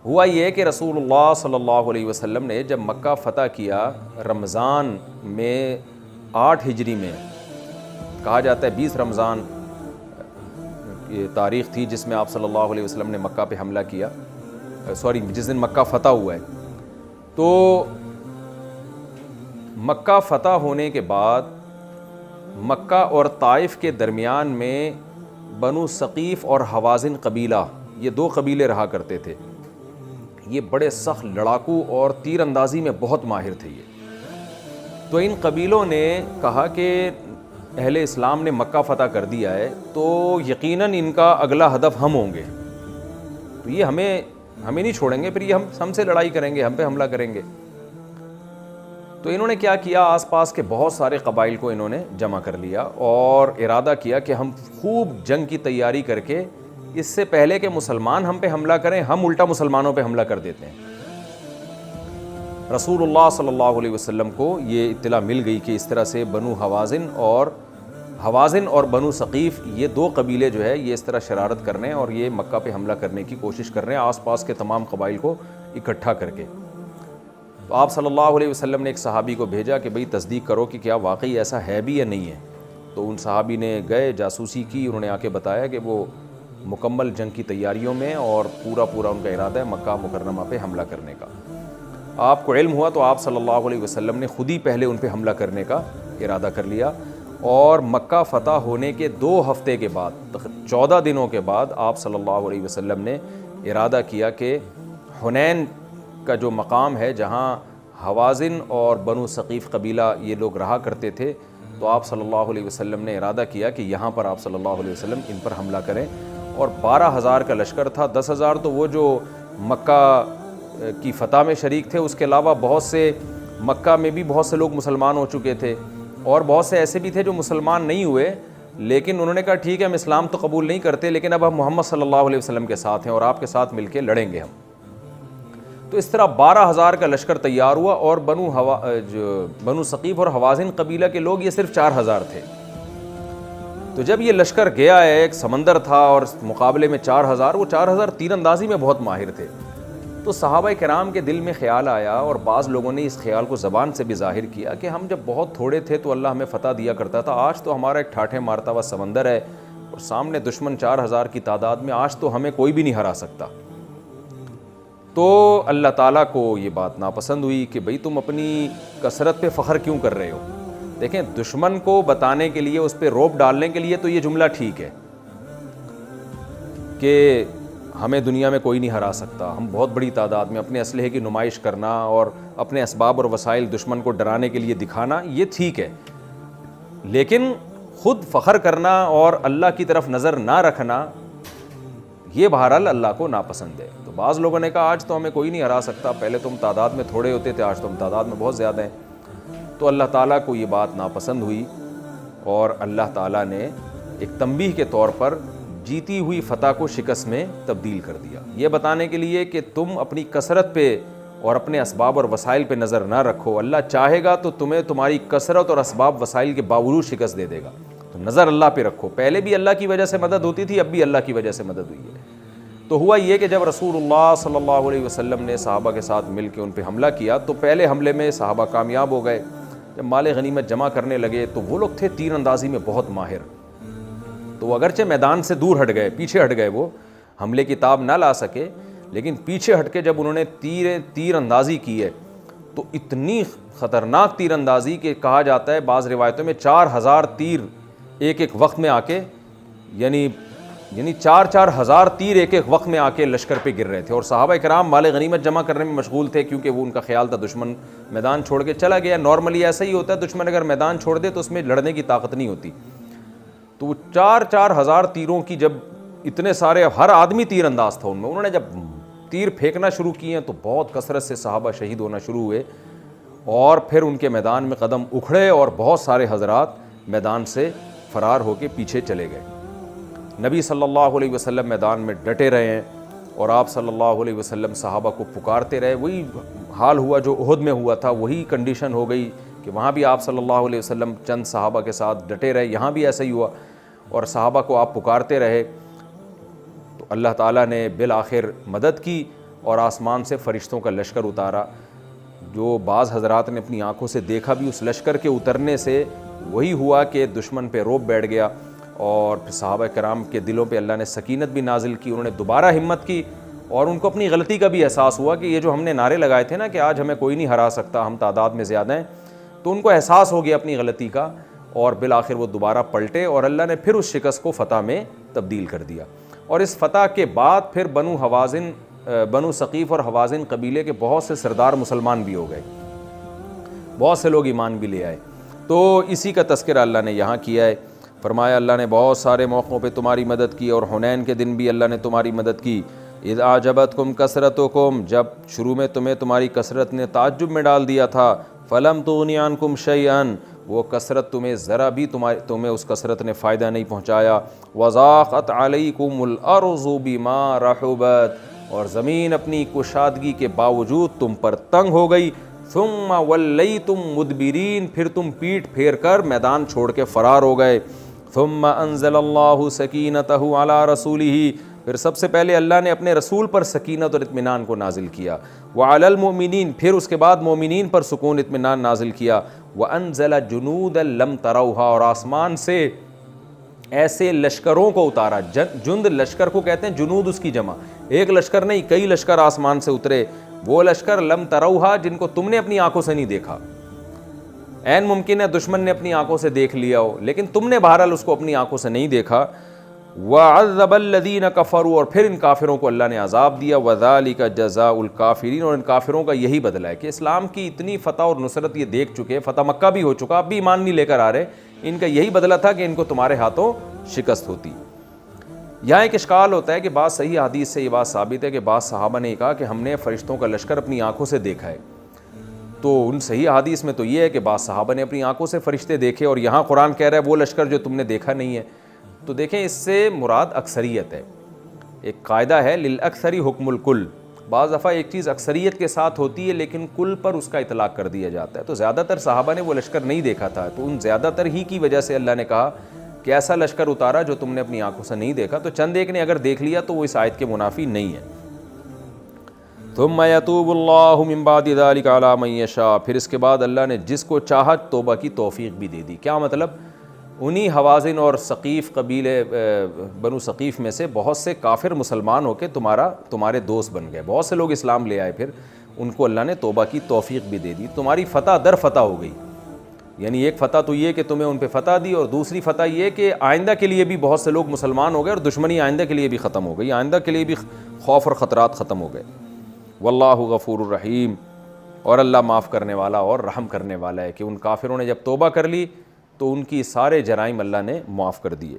ہوا یہ کہ رسول اللہ صلی اللہ علیہ وسلم نے جب مکہ فتح کیا رمضان میں 8 ہجری میں، کہا جاتا ہے 20 رمضان یہ تاریخ تھی جس میں آپ صلی اللہ علیہ وسلم نے مکہ پہ حملہ کیا، جس دن مکہ فتح ہوا ہے. تو مکہ فتح ہونے کے بعد مکہ اور طائف کے درمیان میں بنو ثقیف اور حوازن قبیلہ، یہ 2 قبیلے رہا کرتے تھے. یہ بڑے سخت لڑاکو اور تیر اندازی میں بہت ماہر تھے یہ. تو ان قبیلوں نے کہا کہ اہل اسلام نے مکہ فتح کر دیا ہے تو یقیناً ان کا اگلا ہدف ہم ہوں گے، تو یہ ہمیں نہیں چھوڑیں گے، پھر یہ ہم سے لڑائی کریں گے، ہم پہ حملہ کریں گے. تو انہوں نے کیا کیا، آس پاس کے بہت سارے قبائل کو انہوں نے جمع کر لیا اور ارادہ کیا کہ ہم خوب جنگ کی تیاری کر کے اس سے پہلے کہ مسلمان ہم پہ حملہ کریں ہم الٹا مسلمانوں پہ حملہ کر دیتے ہیں. رسول اللہ صلی اللہ علیہ وسلم کو یہ اطلاع مل گئی کہ اس طرح سے بنو حوازن اور بنو ثقیف یہ 2 قبیلے جو ہے یہ اس طرح شرارت کر رہے ہیں اور یہ مکہ پہ حملہ کرنے کی کوشش کر رہے ہیں آس پاس کے تمام قبائل کو اکٹھا کر کے. تو آپ صلی اللہ علیہ وسلم نے ایک صحابی کو بھیجا کہ بھئی تصدیق کرو کہ کیا واقعی ایسا ہے بھی یا نہیں ہے. تو ان صحابی نے گئے، جاسوسی کی، انہوں نے آ کے بتایا کہ وہ مکمل جنگ کی تیاریوں میں اور پورا ان کا ارادہ ہے مکہ مکرمہ پہ حملہ کرنے کا. آپ کو علم ہوا تو آپ صلی اللہ علیہ وسلم نے خود ہی پہلے ان پہ حملہ کرنے کا ارادہ کر لیا اور مکہ فتح ہونے کے 2 ہفتے کے بعد 14 دنوں کے بعد آپ صلی اللہ علیہ وسلم نے ارادہ کیا کہ حنین کا جو مقام ہے جہاں حوازن اور بنو ثقیف قبیلہ یہ لوگ رہا کرتے تھے، تو آپ صلی اللہ علیہ وسلم نے ارادہ کیا کہ یہاں پر آپ صلی اللہ علیہ وسلم ان پر حملہ کریں. اور 12,000 کا لشکر تھا، 10,000 تو وہ جو مکہ کی فتح میں شریک تھے، اس کے علاوہ بہت سے مکہ میں بھی بہت سے لوگ مسلمان ہو چکے تھے اور بہت سے ایسے بھی تھے جو مسلمان نہیں ہوئے، لیکن انہوں نے کہا ٹھیک ہے ہم اسلام تو قبول نہیں کرتے لیکن اب ہم محمد صلی اللہ علیہ وسلم کے ساتھ ہیں اور آپ کے ساتھ مل کے لڑیں گے ہم. تو اس طرح 12,000 کا لشکر تیار ہوا اور بنو ثقیف اور حوازن قبیلہ کے لوگ یہ صرف 4,000 تھے. تو جب یہ لشکر گیا ہے، ایک سمندر تھا اور مقابلے میں 4,000، وہ 4,000 تیر اندازی میں بہت ماہر تھے. تو صحابہ کرام کے دل میں خیال آیا اور بعض لوگوں نے اس خیال کو زبان سے بھی ظاہر کیا کہ ہم جب بہت تھوڑے تھے تو اللہ ہمیں فتح دیا کرتا تھا، آج تو ہمارا ایک ٹھاٹھے مارتا ہوا سمندر ہے اور سامنے دشمن 4,000 کی تعداد میں، آج تو ہمیں کوئی بھی نہیں ہرا سکتا. تو اللہ تعالیٰ کو یہ بات ناپسند ہوئی کہ بھئی تم اپنی کثرت پہ فخر کیوں کر رہے ہو. دیکھیں دشمن کو بتانے کے لیے، اس پہ روب ڈالنے کے لیے تو یہ جملہ ٹھیک ہے کہ ہمیں دنیا میں کوئی نہیں ہرا سکتا، ہم بہت بڑی تعداد میں اپنے اسلحے کی نمائش کرنا اور اپنے اسباب اور وسائل دشمن کو ڈرانے کے لیے دکھانا یہ ٹھیک ہے، لیکن خود فخر کرنا اور اللہ کی طرف نظر نہ رکھنا یہ بہرحال اللہ کو ناپسند ہے. تو بعض لوگوں نے کہا آج تو ہمیں کوئی نہیں ہرا سکتا، پہلے تم تعداد میں تھوڑے ہوتے تھے، آج تو ہم تعداد میں بہت زیادہ ہیں. تو اللہ تعالیٰ کو یہ بات ناپسند ہوئی اور اللہ تعالیٰ نے ایک تنبیہ کے طور پر جیتی ہوئی فتح کو شکست میں تبدیل کر دیا، یہ بتانے کے لیے کہ تم اپنی کثرت پہ اور اپنے اسباب اور وسائل پہ نظر نہ رکھو، اللہ چاہے گا تو تمہیں تمہاری کثرت اور اسباب وسائل کے باوجود شکست دے دے گا. تو نظر اللہ پہ رکھو، پہلے بھی اللہ کی وجہ سے مدد ہوتی تھی، اب بھی اللہ کی وجہ سے مدد ہوئی ہے. تو ہوا یہ کہ جب رسول اللہ صلی اللہ علیہ وسلم نے صحابہ کے ساتھ مل کے ان پہ حملہ کیا تو پہلے حملے میں صحابہ کامیاب ہو گئے. جب مال غنیمت جمع کرنے لگے تو وہ لوگ تھے تیر اندازی میں بہت ماہر، تو وہ اگرچہ میدان سے دور ہٹ گئے، پیچھے ہٹ گئے، وہ حملے کی تاب نہ لا سکے، لیکن پیچھے ہٹ کے جب انہوں نے تیر اندازی کی ہے تو اتنی خطرناک تیر اندازی کہ کہا جاتا ہے بعض روایتوں میں 4,000 تیر ایک وقت میں آ کے یعنی 4,000 تیر ایک وقت میں آ کے لشکر پہ گر رہے تھے. اور صحابہ کرام مال غنیمت جمع کرنے میں مشغول تھے کیونکہ وہ ان کا خیال تھا دشمن میدان چھوڑ کے چلا گیا. نارملی ایسا ہی ہوتا ہے، دشمن اگر میدان چھوڑ دے تو اس میں لڑنے کی طاقت نہیں ہوتی. تو وہ 4,000 تیروں کی جب اتنے سارے، ہر آدمی تیر انداز تھا ان میں، انہوں نے جب تیر پھینکنا شروع کیے تو بہت کثرت سے صحابہ شہید ہونا شروع ہوئے اور پھر ان کے میدان میں قدم اکھڑے اور بہت سارے حضرات میدان سے فرار ہو کے پیچھے چلے گئے. نبی صلی اللہ علیہ وسلم میدان میں ڈٹے رہے ہیں اور آپ صلی اللہ علیہ وسلم صحابہ کو پکارتے رہے. وہی حال ہوا جو احد میں ہوا تھا، وہی کنڈیشن ہو گئی کہ وہاں بھی آپ صلی اللہ علیہ وسلم چند صحابہ کے ساتھ ڈٹے رہے، یہاں بھی ایسا ہی ہوا اور صحابہ کو آپ پکارتے رہے. تو اللہ تعالیٰ نے بالآخر مدد کی اور آسمان سے فرشتوں کا لشکر اتارا. جو بعض حضرات نے اپنی آنکھوں سے دیکھا بھی اس لشکر کے اترنے سے وہی ہوا کہ دشمن پہ روب بیٹھ گیا, اور پھر صحابہ کرام کے دلوں پہ اللہ نے سکینت بھی نازل کی, انہوں نے دوبارہ ہمت کی, اور ان کو اپنی غلطی کا بھی احساس ہوا کہ یہ جو ہم نے نعرے لگائے تھے نا کہ آج ہمیں کوئی نہیں ہرا سکتا, ہم تعداد میں زیادہ ہیں, تو ان کو احساس ہو گیا اپنی غلطی کا, اور بالآخر وہ دوبارہ پلٹے اور اللہ نے پھر اس شکست کو فتح میں تبدیل کر دیا. اور اس فتح کے بعد پھر بنو ثقیف اور حوازن قبیلے کے بہت سے سردار مسلمان بھی ہو گئے, بہت سے لوگ ایمان بھی لے آئے. تو اسی کا تذکرہ اللہ نے یہاں کیا ہے. فرمایا اللہ نے بہت سارے موقعوں پہ تمہاری مدد کی, اور حنین کے دن بھی اللہ نے تمہاری مدد کی. اذ اعجبتکم کثرتکم, جب شروع میں تمہیں تمہاری کثرت نے تعجب میں ڈال دیا تھا. فلم تغنی عنکم شیئا, وہ کثرت تمہیں ذرا بھی تمہیں اس کثرت نے فائدہ نہیں پہنچایا. وضاقت علیکم الارض بما رحبت, اور زمین اپنی کشادگی کے باوجود تم پر تنگ ہو گئی. ثم ولیتم مدبرین, پھر تم پیٹ پھیر کر میدان چھوڑ کے فرار ہو گئے. ثم انزل اللہ سکینتہ علی رسولہ, پھر سب سے پہلے اللہ نے اپنے رسول پر سکینت اور اطمینان کو نازل کیا. وعلی المؤمنین, پھر اس کے بعد مومنین پر سکون اطمینان نازل کیا. وانزل جنودا لم تروها, اور آسمان سے ایسے لشکروں کو اتارا. جند لشکر کو کہتے ہیں, جنود اس کی جمع, ایک لشکر نہیں کئی لشکر آسمان سے اترے. وہ لشکر لم تروها, جن کو تم نے اپنی آنکھوں سے نہیں دیکھا. عین ممکن ہے دشمن نے اپنی آنکھوں سے دیکھ لیا ہو, لیکن تم نے بہرحال اس کو اپنی آنکھوں سے نہیں دیکھا. وعذب الذین کفروا, اور پھر ان کافروں کو اللہ نے عذاب دیا. وذالک جزاء الکافرین, اور ان کافروں کا یہی بدلہ ہے کہ اسلام کی اتنی فتح اور نصرت یہ دیکھ چکے, فتح مکہ بھی ہو چکا, اب بھی ایمان نہیں لے کر آ رہے, ان کا یہی بدلہ تھا کہ ان کو تمہارے ہاتھوں شکست ہوتی. یہاں ایک اشکال ہوتا ہے کہ بعض صحیح حدیث سے یہ بات ثابت ہے کہ بعض صحابہ نے کہا کہ ہم نے فرشتوں کا لشکر اپنی آنکھوں سے دیکھا ہے. تو ان صحیح حدیث میں تو یہ ہے کہ بعض صحابہ نے اپنی آنکھوں سے فرشتے دیکھے, اور یہاں قرآن کہہ رہا ہے وہ لشکر جو تم نے دیکھا نہیں ہے. تو دیکھیں اس سے مراد اکثریت ہے. ایک قاعدہ ہے للاکثر حکم الکل, بعض دفعہ ایک چیز اکثریت کے ساتھ ہوتی ہے لیکن کل پر اس کا اطلاق کر دیا جاتا ہے. تو زیادہ تر صحابہ نے وہ لشکر نہیں دیکھا تھا, تو ان زیادہ تر ہی کی وجہ سے اللہ نے کہا کہ ایسا لشکر اتارا جو تم نے اپنی آنکھوں سے نہیں دیکھا. تو چند ایک نے اگر دیکھ لیا تو وہ اس آیت کے منافی نہیں ہے. ثم یتوب اللہ من بعد ذلک علی من یشاء, پھر اس کے بعد اللہ نے جس کو چاہا توبہ کی توفیق بھی دے دی. کیا مطلب؟ انہی حوازن اور ثقیف قبیلے بنو ثقیف میں سے بہت سے کافر مسلمان ہو کے تمہارے دوست بن گئے, بہت سے لوگ اسلام لے آئے, پھر ان کو اللہ نے توبہ کی توفیق بھی دے دی. تمہاری فتح در فتح ہو گئی. یعنی ایک فتح تو یہ کہ تمہیں ان پہ فتح دی, اور دوسری فتح یہ کہ آئندہ کے لیے بھی بہت سے لوگ مسلمان ہو گئے, اور دشمنی آئندہ کے لیے بھی ختم ہو گئی, آئندہ کے لیے بھی خوف اور خطرات ختم ہو گئے. واللہ غفور الرحیم, اور اللہ معاف کرنے والا اور رحم کرنے والا ہے کہ ان کافروں نے جب توبہ کر لی تو ان کی سارے جرائم اللہ نے معاف کر دیے.